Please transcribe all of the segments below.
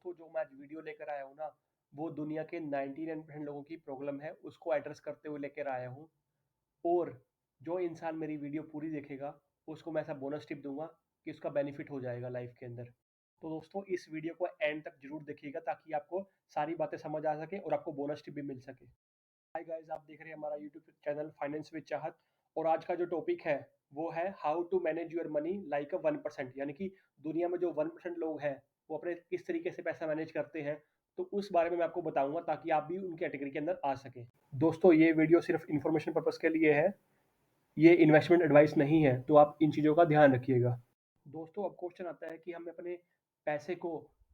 दोस्तों जो मैं आज वीडियो लेकर आया हूँ ना, वो दुनिया के 99% लोगों की प्रॉब्लम है, उसको एड्रेस करते हुए लेकर आया हूँ। और जो इंसान मेरी वीडियो पूरी देखेगा, उसको मैं ऐसा बोनस टिप दूंगा कि उसका बेनिफिट हो जाएगा लाइफ के अंदर। तो दोस्तों इस वीडियो को एंड तक जरूर देखिएगा ताकि आपको सारी बातें समझ आ सके और आपको बोनस टिप भी मिल सके। हाय गाइस, आप देख रहे हैं हमारा यूट्यूब चैनल फाइनेंस विद चाहत। और आज का जो टॉपिक है वो है how to manage your money like a 1%, यानी कि दुनिया में जो 1% लोग हैं वो अपने किस तरीके से पैसा मैनेज करते हैं। तो उस बारे में मैं आपको बताऊंगा ताकि आप भी उन कैटेगरी के अंदर आ सकें। दोस्तों ये वीडियो सिर्फ इन्फॉर्मेशन पर्पज के लिए है, ये इन्वेस्टमेंट एडवाइस नहीं है, तो आप इन चीज़ों का ध्यान रखिएगा। दोस्तों अब क्वेश्चन आता है कि हमें अपने पैसे को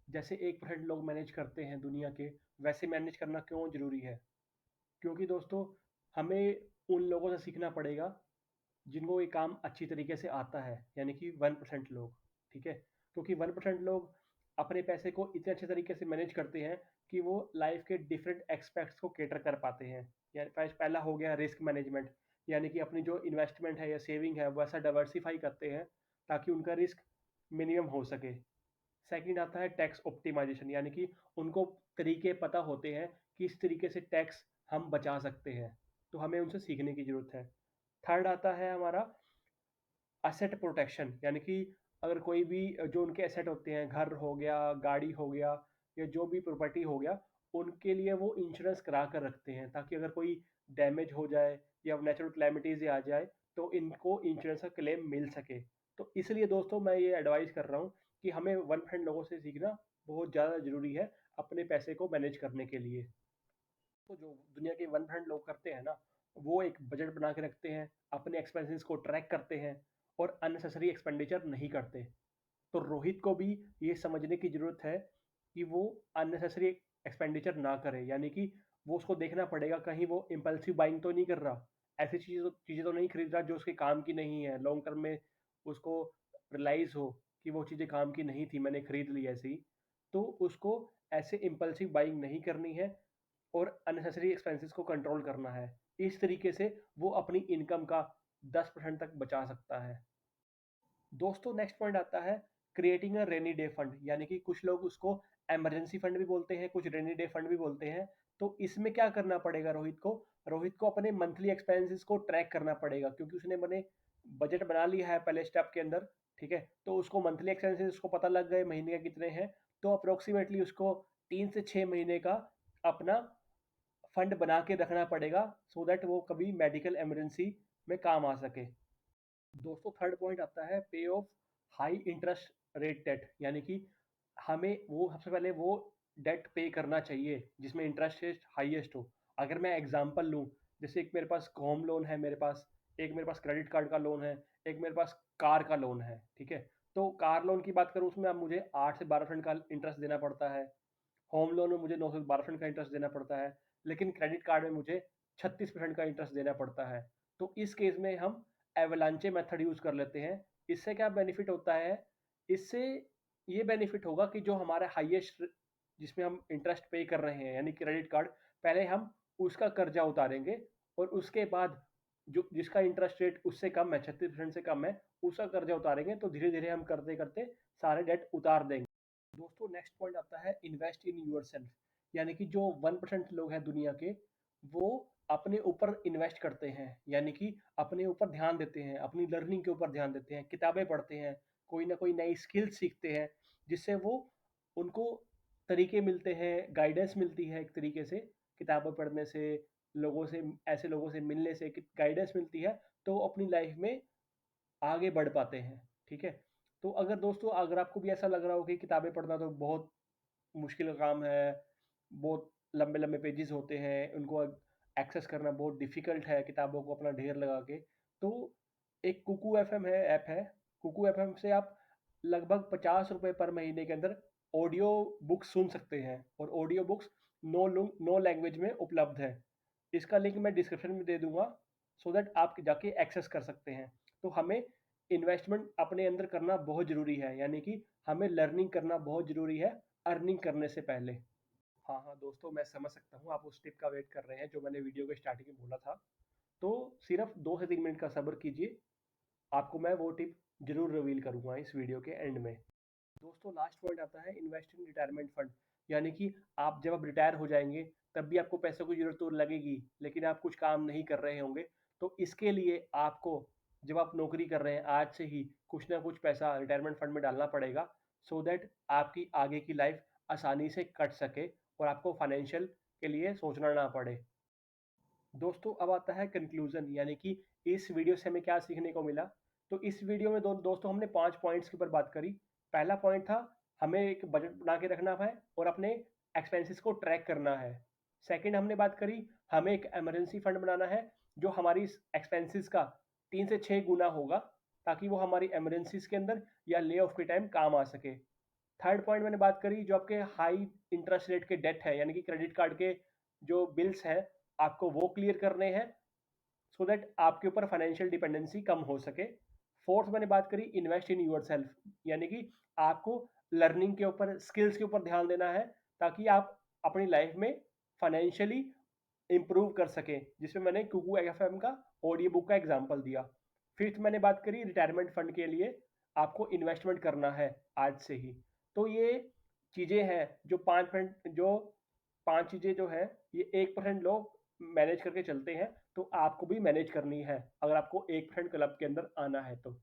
जैसे 1% लोग मैनेज करते हैं दुनिया के, वैसे मैनेज करना क्यों ज़रूरी है। क्योंकि दोस्तों हमें उन लोगों से सीखना पड़ेगा जिनको ये काम अच्छी तरीके से आता है, यानी कि 1% लोग। ठीक है, क्योंकि 1% लोग अपने पैसे को इतने अच्छे तरीके से मैनेज करते हैं कि वो लाइफ के डिफरेंट एक्सपेक्ट्स को कैटर कर पाते हैं। यानी पहला हो गया रिस्क मैनेजमेंट, यानी कि अपनी जो इन्वेस्टमेंट है या सेविंग है वैसा डाइवर्सिफाई करते हैं ताकि उनका रिस्क मिनिमम हो सके। सेकंड आता है टैक्स ऑप्टिमाइजेशन, यानी कि उनको तरीके पता होते हैं कि इस तरीके से टैक्स हम बचा सकते हैं, तो हमें उनसे सीखने की ज़रूरत है। थर्ड आता है हमारा एसेट प्रोटेक्शन, यानी कि अगर कोई भी जो उनके एसेट होते हैं, घर हो गया, गाड़ी हो गया या जो भी प्रॉपर्टी हो गया, उनके लिए वो इंश्योरेंस करा कर रखते हैं ताकि अगर कोई डैमेज हो जाए या नेचुरल कैलेमिटीज आ जाए तो इनको इंश्योरेंस का क्लेम मिल सके। तो इसलिए दोस्तों मैं ये एडवाइस कर रहा हूँ कि हमें 1% लोगों से सीखना बहुत ज़्यादा ज़रूरी है अपने पैसे को मैनेज करने के लिए। तो जो दुनिया के 1% लोग करते हैं ना, वो एक बजट बना के रखते हैं, अपने एक्सपेंसेस को ट्रैक करते हैं और अननेसेसरी एक्सपेंडिचर नहीं करते। तो रोहित को भी ये समझने की ज़रूरत है कि वो अननेसेसरी एक्सपेंडिचर ना करे, यानी कि वो उसको देखना पड़ेगा कहीं वो इम्पल्सिव बाइंग तो नहीं कर रहा, ऐसी चीज़ें तो नहीं खरीद रहा जो उसके काम की नहीं है, लॉन्ग टर्म में उसको रियलाइज़ हो कि वो चीज़ें काम की नहीं थी, मैंने खरीद ली ऐसे ही। तो उसको ऐसे इम्पल्सिव बाइंग नहीं करनी है और अननेसेसरी एक्सपेंसेस को कंट्रोल करना है। इस तरीके से वो अपनी इनकम का 10% तक बचा सकता है। दोस्तों नेक्स्ट पॉइंट आता है creating a rainy day fund, यानी कि कुछ लोग उसको इमरजेंसी फंड भी बोलते हैं, कुछ रेनी डे फंड भी बोलते हैं। तो इसमें क्या करना पड़ेगा रोहित को अपने मंथली एक्सपेंसेस को ट्रैक करना पड़ेगा, क्योंकि उसने मैंने बजट बना लिया है पहले स्टेप के अंदर। ठीक है, तो उसको मंथली एक्सपेंसेस उसको पता लग गए महीने के कितने हैं, तो अप्रोक्सीमेटली उसको 3 से 6 महीने का अपना फंड बना के रखना पड़ेगा सो दैट वो कभी मेडिकल इमरजेंसी में काम आ सके। दोस्तों थर्ड पॉइंट आता है pay off high interest rate debt, यानी कि हमें वो सबसे पहले वो डेट पे करना चाहिए जिसमें इंटरेस्ट रेट हाईएस्ट हो। अगर मैं एग्जांपल लूँ, जैसे एक मेरे पास होम लोन है, मेरे पास एक मेरे पास क्रेडिट कार्ड का लोन है, एक मेरे पास कार का लोन है। ठीक है, तो कार लोन की बात करूँ उसमें अब मुझे 8 से 12% का इंटरेस्ट देना पड़ता है, होम लोन में मुझे 9 से 12% का इंटरेस्ट देना पड़ता है, लेकिन क्रेडिट कार्ड में मुझे 36% का इंटरेस्ट देना पड़ता है। तो इस केस में हम एवलांचे मेथड यूज़ कर लेते हैं। इससे क्या बेनिफिट होता है, इससे ये बेनिफिट होगा कि जो हमारा हाईएस्ट जिसमें हम इंटरेस्ट पे कर रहे हैं यानी क्रेडिट कार्ड, पहले हम उसका कर्जा उतारेंगे और उसके बाद जो जिसका इंटरेस्ट रेट उससे कम है, 36% से कम है, उसका कर्जा उतारेंगे। तो धीरे धीरे हम करते करते सारे डेट उतार देंगे। दोस्तों नेक्स्ट पॉइंट आता है इन्वेस्ट इन यूर सेल्फ, यानी कि जो 1% लोग हैं दुनिया के, वो अपने ऊपर इन्वेस्ट करते हैं, यानी कि अपने ऊपर ध्यान देते हैं, अपनी लर्निंग के ऊपर ध्यान देते हैं, किताबें पढ़ते हैं, कोई ना कोई नई स्किल सीखते हैं, जिससे वो उनको तरीके मिलते हैं, गाइडेंस मिलती है एक तरीके से, किताबें पढ़ने से, लोगों से, ऐसे लोगों से मिलने से गाइडेंस मिलती है, तो वो अपनी लाइफ में आगे बढ़ पाते हैं। ठीक है, तो अगर दोस्तों अगर आपको भी ऐसा लग रहा हो कि किताबें पढ़ना तो बहुत मुश्किल काम है, बहुत लंबे लंबे पेजेस होते हैं, उनको एक्सेस करना बहुत डिफिकल्ट है किताबों को अपना ढेर लगा के, तो एक कुकू एफएम है, ऐप है, कुकू एफएम से आप लगभग 50 रुपये पर महीने के अंदर ऑडियो बुक्स सुन सकते हैं, और ऑडियो बुक्स नो लैंग्वेज में उपलब्ध है। इसका लिंक मैं डिस्क्रिप्शन में दे दूंगा, सो दैट आप जाके एक्सेस कर सकते हैं। तो हमें इन्वेस्टमेंट अपने अंदर करना बहुत ज़रूरी है, यानी कि हमें लर्निंग करना बहुत ज़रूरी है अर्निंग करने से पहले। हाँ हाँ दोस्तों, मैं समझ सकता हूँ आप उस टिप का वेट कर रहे हैं जो मैंने वीडियो के स्टार्टिंग में बोला था। तो सिर्फ 2 से 3 मिनट का सब्र कीजिए, आपको मैं वो टिप जरूर रिवील करूंगा इस वीडियो के एंड में। दोस्तों लास्ट पॉइंट आता है इन्वेस्ट इन रिटायरमेंट फंड, यानी कि आप जब आप रिटायर हो जाएंगे तब भी आपको पैसों की जरूरत तो लगेगी, लेकिन आप कुछ काम नहीं कर रहे होंगे, तो इसके लिए आपको जब आप नौकरी कर रहे हैं आज से ही कुछ ना कुछ पैसा रिटायरमेंट फंड में डालना पड़ेगा, सो दैट आपकी आगे की लाइफ आसानी से कट सके और आपको फाइनेंशियल के लिए सोचना ना पड़े। दोस्तों अब आता है कंक्लूजन, यानी कि इस वीडियो से हमें क्या सीखने को मिला। तो इस वीडियो में दोस्तों हमने 5 पॉइंट्स के ऊपर बात करी। पहला पॉइंट था हमें एक बजट बना के रखना है और अपने एक्सपेंसेस को ट्रैक करना है। सेकंड हमने बात करी हमें एक इमरजेंसी फंड बनाना है जो हमारी एक्सपेंसेस का 3 से 6 गुना होगा, ताकि वो हमारी इमरजेंसीज के अंदर या ले ऑफ के टाइम काम आ सके। थर्ड पॉइंट मैंने बात करी जो आपके हाई इंटरेस्ट रेट के डेट है, यानी कि क्रेडिट कार्ड के जो बिल्स हैं आपको वो क्लियर करने हैं, सो दैट आपके ऊपर फाइनेंशियल डिपेंडेंसी कम हो सके। फोर्थ मैंने बात करी इन्वेस्ट इन यूर सेल्फ, यानी कि आपको लर्निंग के ऊपर स्किल्स के ऊपर ध्यान देना है ताकि आप अपनी लाइफ में फाइनेंशियली इंप्रूव कर सकें, जिसमें मैंने कुकू एफएम का ऑडियो बुक का एग्जांपल दिया। फिफ्थ मैंने बात करी रिटायरमेंट फंड के लिए आपको इन्वेस्टमेंट करना है आज से ही। तो ये चीज़ें हैं जो 5 चीज़ें जो है ये 1% लोग मैनेज करके चलते हैं, तो आपको भी मैनेज करनी है अगर आपको 1% क्लब के अंदर आना है तो।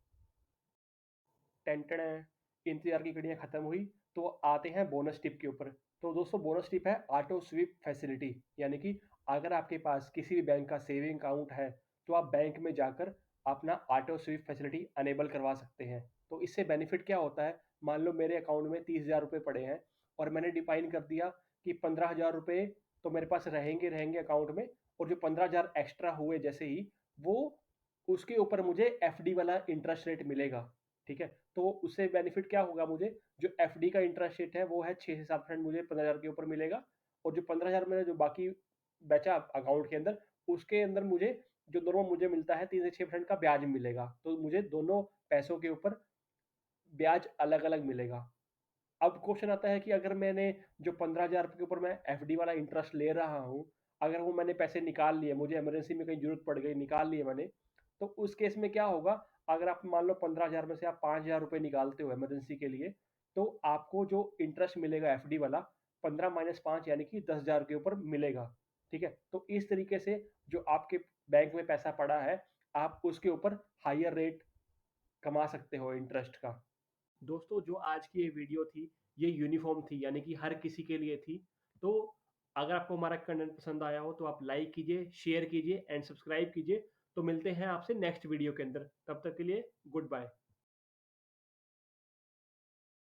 टेंटन इंतजार की घड़ियां खत्म हुई, तो आते हैं बोनस टिप के ऊपर। तो दोस्तों बोनस टिप है ऑटो स्वीप फैसिलिटी, यानी कि अगर आपके पास किसी भी बैंक का सेविंग अकाउंट है तो आप बैंक में जाकर अपना ऑटो स्वीप फैसिलिटी अनेबल करवा सकते हैं। तो इससे बेनिफिट क्या होता है, मान लो मेरे अकाउंट में 30,000 रुपये पड़े हैं और मैंने डिफाइन कर दिया कि 15,000 रुपये तो मेरे पास रहेंगे रहेंगे अकाउंट में, और जो 15,000 एक्स्ट्रा हुए जैसे ही वो उसके ऊपर मुझे एफडी वाला इंटरेस्ट रेट मिलेगा। ठीक है, तो उससे बेनिफिट क्या होगा, मुझे जो एफडी का इंटरेस्ट रेट है वो है 6 से 7% मुझे 15,000 के ऊपर मिलेगा, और जो 15,000 मेरा जो बाकी बचा अकाउंट के अंदर उसके अंदर मुझे जो नॉर्मल मुझे मिलता है 3 से 6% का ब्याज मिलेगा। तो मुझे दोनों पैसों के ऊपर ब्याज अलग अलग मिलेगा। अब क्वेश्चन आता है कि अगर मैंने जो 15,000 के ऊपर मैं एफडी वाला इंटरेस्ट ले रहा हूँ, अगर वो मैंने पैसे निकाल लिए, मुझे इमरजेंसी में कहीं जरूरत पड़ गई, निकाल लिए मैंने, तो उस केस में क्या होगा, अगर आप मान लो 15,000 में से आप 5,000 रुपये निकालते हो इमरजेंसी के लिए, तो आपको जो इंटरेस्ट मिलेगा एफडी वाला 15 - 5 यानी कि 10,000 के ऊपर मिलेगा। ठीक है, तो इस तरीके से जो आपके बैंक में पैसा पड़ा है आप उसके ऊपर हायर रेट कमा सकते हो इंटरेस्ट का। दोस्तों जो आज की ये वीडियो थी ये यूनिफॉर्म थी, यानी कि हर किसी के लिए थी। तो अगर आपको हमारा कंटेंट पसंद आया हो तो आप लाइक कीजिए, शेयर कीजिए एंड सब्सक्राइब कीजिए। तो मिलते हैं आपसे नेक्स्ट वीडियो के अंदर, तब तक के लिए गुड बाय।